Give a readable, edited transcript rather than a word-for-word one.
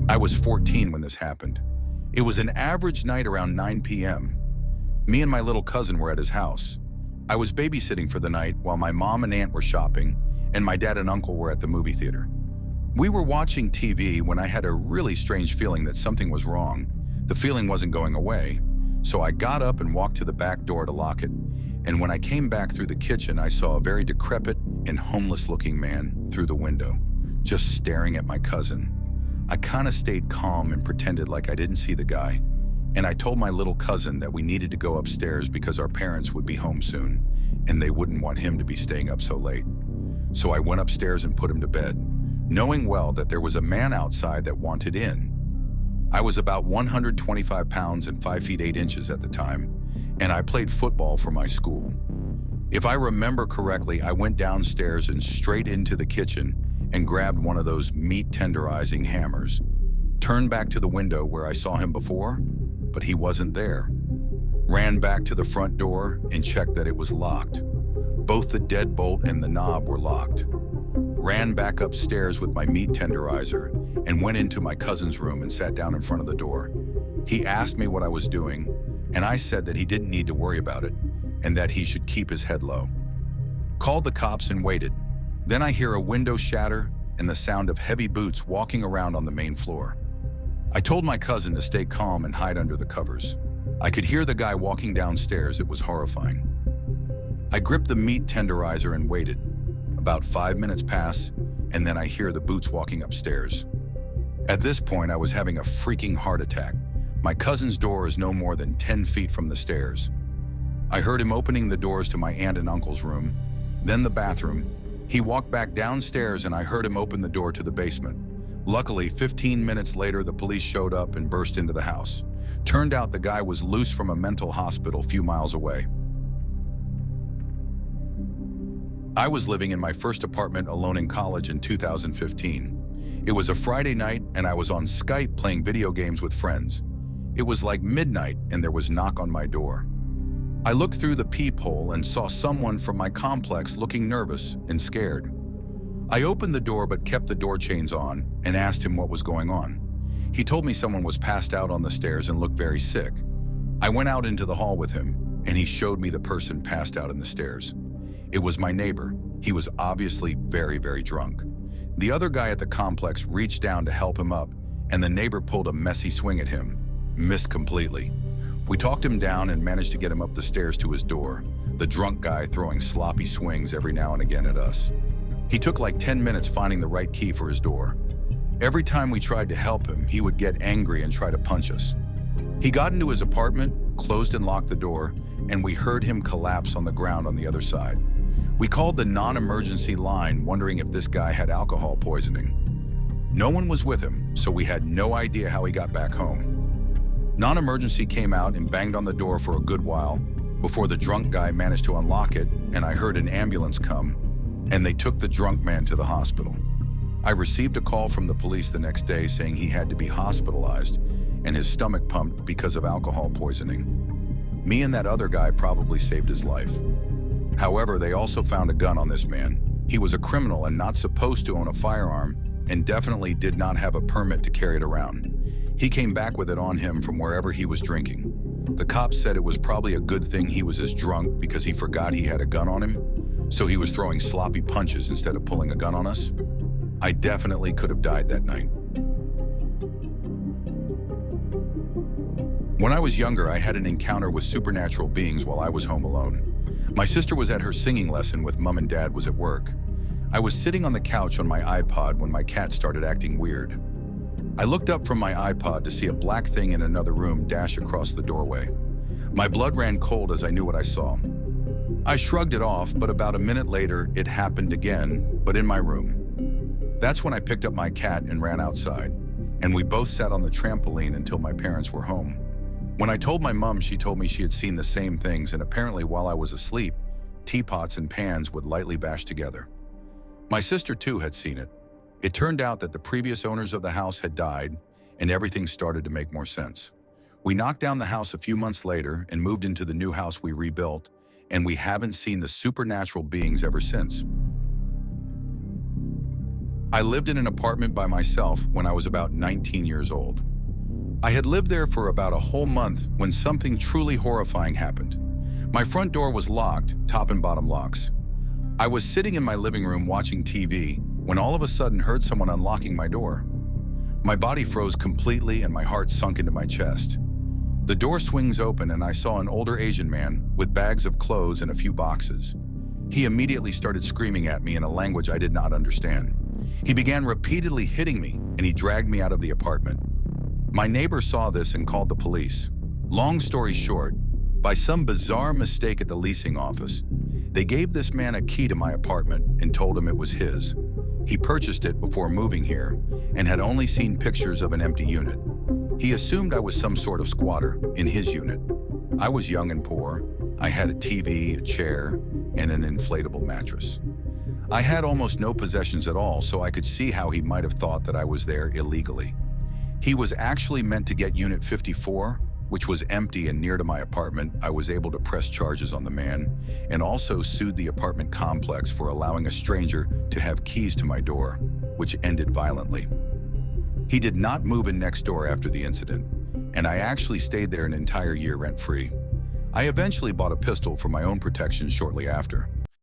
I was 14 when this happened. It was an average night around 9 p.m. Me and my little cousin were at his house. I was babysitting for the night while my mom and aunt were shopping, and my dad and uncle were at the movie theater. We were watching TV when I had a really strange feeling that something was wrong. The feeling wasn't going away, so I got up and walked to the back door to lock it. And when I came back through the kitchen, I saw a very decrepit and homeless-looking man through the window, just staring at my cousin. I kind of stayed calm and pretended like I didn't see the guy. And I told my little cousin that we needed to go upstairs because our parents would be home soon, and they wouldn't want him to be staying up so late. So I went upstairs and put him to bed, knowing well that there was a man outside that wanted in. I was about 125 pounds and 5 feet 8 inches at the time, and I played football for my school. If I remember correctly, I went downstairs and straight into the kitchen and grabbed one of those meat tenderizing hammers, turned back to the window where I saw him before, but he wasn't there. Ran back to the front door and checked that it was locked. Both the deadbolt and the knob were locked. Ran back upstairs with my meat tenderizer and went into my cousin's room and sat down in front of the door. He asked me what I was doing, and I said that he didn't need to worry about it and that he should keep his head low. Called the cops and waited. Then I hear a window shatter and the sound of heavy boots walking around on the main floor. I told my cousin to stay calm and hide under the covers. I could hear the guy walking downstairs. It was horrifying. I gripped the meat tenderizer and waited. About 5 minutes pass, and then I hear the boots walking upstairs. At this point, I was having a freaking heart attack. My cousin's door is no more than 10 feet from the stairs. I heard him opening the doors to my aunt and uncle's room, then the bathroom. He walked back downstairs and I heard him open the door to the basement. Luckily, 15 minutes later, the police showed up and burst into the house. Turned out the guy was loose from a mental hospital a few miles away. I was living in my first apartment alone in college in 2015. It was a Friday night and I was on Skype playing video games with friends. It was like midnight and there was a knock on my door. I looked through the peephole and saw someone from my complex looking nervous and scared. I opened the door but kept the door chains on and asked him what was going on. He told me someone was passed out on the stairs and looked very sick. I went out into the hall with him and he showed me the person passed out in the stairs. It was my neighbor. He was obviously very, very drunk. The other guy at the complex reached down to help him up and the neighbor pulled a messy swing at him. Missed completely. We talked him down and managed to get him up the stairs to his door, the drunk guy throwing sloppy swings every now and again at us. He took like 10 minutes finding the right key for his door. Every time we tried to help him, he would get angry and try to punch us. He got into his apartment, closed and locked the door, and we heard him collapse on the ground on the other side. We called the non-emergency line, wondering if this guy had alcohol poisoning. No one was with him, so we had no idea how he got back home. Non-emergency came out and banged on the door for a good while before the drunk guy managed to unlock it, and I heard an ambulance come, and they took the drunk man to the hospital. I received a call from the police the next day saying he had to be hospitalized and his stomach pumped because of alcohol poisoning. Me and that other guy probably saved his life. However, they also found a gun on this man. He was a criminal and not supposed to own a firearm and definitely did not have a permit to carry it around. He came back with it on him from wherever he was drinking. The cops said it was probably a good thing he was as drunk because he forgot he had a gun on him, so he was throwing sloppy punches instead of pulling a gun on us. I definitely could have died that night. When I was younger, I had an encounter with supernatural beings while I was home alone. My sister was at her singing lesson with Mom and Dad was at work. I was sitting on the couch on my iPod when my cat started acting weird. I looked up from my iPod to see a black thing in another room dash across the doorway. My blood ran cold as I knew what I saw. I shrugged it off, but about a minute later, it happened again, but in my room. That's when I picked up my cat and ran outside, and we both sat on the trampoline until my parents were home. When I told my mom, she told me she had seen the same things, and apparently while I was asleep, teapots and pans would lightly bash together. My sister too had seen it. It turned out that the previous owners of the house had died, and everything started to make more sense. We knocked down the house a few months later and moved into the new house we rebuilt, and we haven't seen the supernatural beings ever since. I lived in an apartment by myself when I was about 19 years old. I had lived there for about a whole month when something truly horrifying happened. My front door was locked, top and bottom locks. I was sitting in my living room watching TV when all of a sudden heard someone unlocking my door. My body froze completely and my heart sunk into my chest. The door swings open and I saw an older Asian man with bags of clothes and a few boxes. He immediately started screaming at me in a language I did not understand. He began repeatedly hitting me and he dragged me out of the apartment. My neighbor saw this and called the police. Long story short, by some bizarre mistake at the leasing office, they gave this man a key to my apartment and told him it was his. He purchased it before moving here and had only seen pictures of an empty unit. He assumed I was some sort of squatter in his unit. I was young and poor. I had a TV, a chair, and an inflatable mattress. I had almost no possessions at all, so I could see how he might have thought that I was there illegally. He was actually meant to get Unit 54, which was empty and near to my apartment. I was able to press charges on the man and also sued the apartment complex for allowing a stranger to have keys to my door, which ended violently. He did not move in next door after the incident, and I actually stayed there an entire year rent-free. I eventually bought a pistol for my own protection shortly after.